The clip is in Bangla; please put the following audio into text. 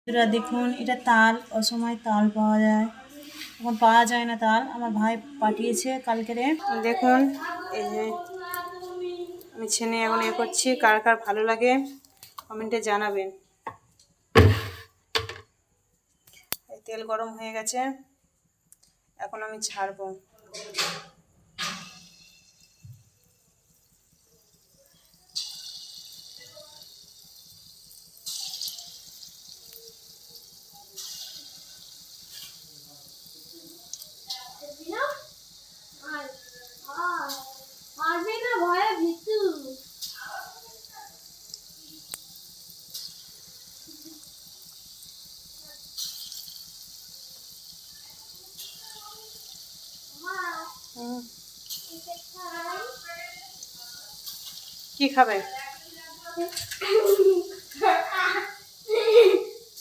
এরা দেখুন, এটা তাল, অসময় তাল পাওয়া যায়, এখন পাওয়া যায় না তাল, আমার ভাই পাঠিয়েছে কালকেরে। দেখুন এই যে আমি ছেনে এখন করছি, কার কার ভালো লাগে কমেন্টে জানাবেন। এই তেল গরম হয়ে গেছে, এখন আমি ছাড়বো। কি খাবে?